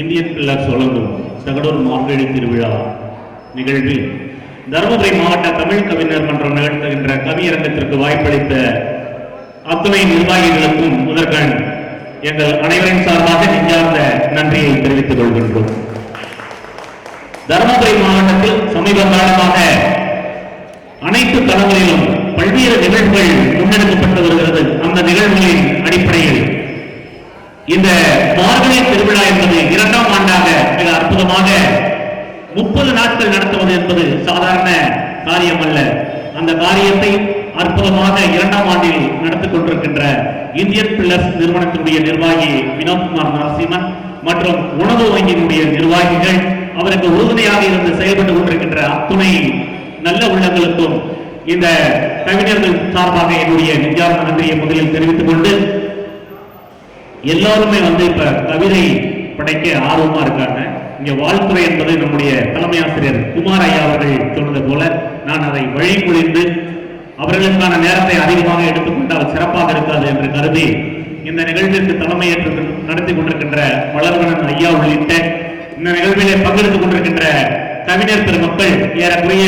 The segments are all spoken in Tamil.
இந்தியன் பில்லர்ஸ் வழங்கும் தகடூர் மார்கழி திருவிழா நிகழ்வில் தருமபுரி மாவட்ட தமிழ் கவிஞர் மன்றம் நிகழ்த்துகின்ற கவியரங்கத்திற்கு வாய்ப்பளித்த அத்துணை நிர்வாகிகளுக்கும் முதற்கண் எங்கள் அனைவரின் சார்பாக நெஞ்சார்ந்த நன்றியை தெரிவித்துக் கொள்கின்றோம். தருமபுரி மாவட்டத்தில் சமீப காலமாக அனைத்து தளங்களிலும் பல்வேறு நிகழ்வுகள் முன்னெடுக்கப்பட்டு வருகிறது. அந்த நிகழ்வுகளின் அடிப்படையில் இந்த மார்கழி திருவிழா என்பது 2ஆம் ஆண்டாக மிக அற்புதமாக 30 நாட்கள் நடத்துவது என்பது சாதாரண காரியம் அல்ல. அந்த காரியத்தை அற்புதமாக 2ஆம் ஆண்டில் நடத்திக் கொண்டிருக்கின்ற இந்தியன் பில்லர்ஸ் நிறுவனத்தினுடைய நிர்வாகி வினோத்குமார் நரசிம்மன் மற்றும் உணவு வங்கியினுடைய நிர்வாகிகள், அவருக்கு உறுதுணையாக இருந்து செயல்பட்டுக் கொண்டிருக்கின்ற அத்துணை நல்ல உள்ளங்களுக்கும் இந்த கவிஞர்கள் சார்பாக என்னுடைய நெஞ்சார்ந்த நன்றியை முதலில் தெரிவித்துக் கொண்டு, எல்லாருமே இப்ப கவிதை படைக்க ஆர்வமா இருக்காங்க. இங்க வாழ்த்துறை என்பது நம்முடைய தலைமை ஆசிரியர் குமார் ஐயா அவர்கள் சொன்னது போல நான் அதை வழிமொழிந்து அவர்களுக்கான நேரத்தை அதிகமாக எடுத்துக்கொண்டால் சிறப்பாக இருக்காது என்று கருதி இந்த நிகழ்விற்கு தலைமையேற்று நடத்தி கொண்டிருக்கின்ற வளர்வனன் ஐயா உள்ளிட்ட இந்த நிகழ்விலே பங்கெடுத்துக் கொண்டிருக்கின்ற கவிஞர் பெருமக்கள் ஏறக்குறைய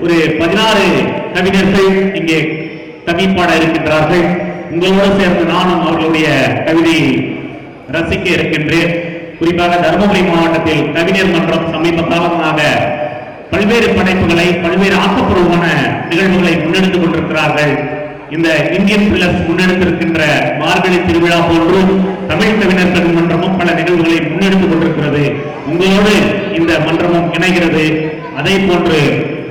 ஒரு 16 கவிஞர்கள் இங்கே கவிப்பாட இருக்கின்றார்கள். உங்களோடு சேர்ந்து நானும் அவர்களுடைய கவிதையை ரசிக்க இருக்கின்றேன். குறிப்பாக தருமபுரி மாவட்டத்தில் கவிஞர் மன்றம் சமீப காலமாக பல்வேறு படைப்புகளை, பல்வேறு ஆக்கப்பூர்வமான நிகழ்வுகளை முன்னெடுத்துக் கொண்டிருக்கிறார்கள். இந்த இந்தியன் பில்லர்ஸ் முன்னெடுத்திருக்கின்ற மார்கழி திருவிழா போன்று தமிழ் கவிஞர்கள் மன்றமும் பல நிகழ்வுகளை முன்னெடுத்துக் கொண்டிருக்கிறது. உங்களோடு இந்த மன்றமும் இணைகிறது. அதே போன்று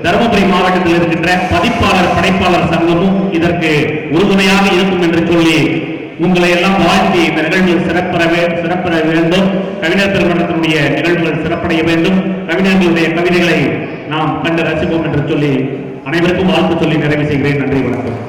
தருமபுரி மாவட்டத்தில் இருக்கின்ற பதிப்பாளர் படைப்பாளர் சங்கமும் இதற்கு உறுதுணையாக இருக்கும் என்று சொல்லி உங்களை எல்லாம் வாழ்த்தி இந்த நிகழ்வுகள் சிறப்பெற வேண்டும். கவிஞர் திருமணத்தினுடைய நிகழ்வுகள் சிறப்படைய வேண்டும். கவிஞர்களுடைய கவிதைகளை நாம் கண்டு ரசிப்போம் என்று சொல்லி அனைவருக்கும் வாழ்த்து சொல்லி நிறைவு செய்கிறேன். நன்றி, வணக்கம்.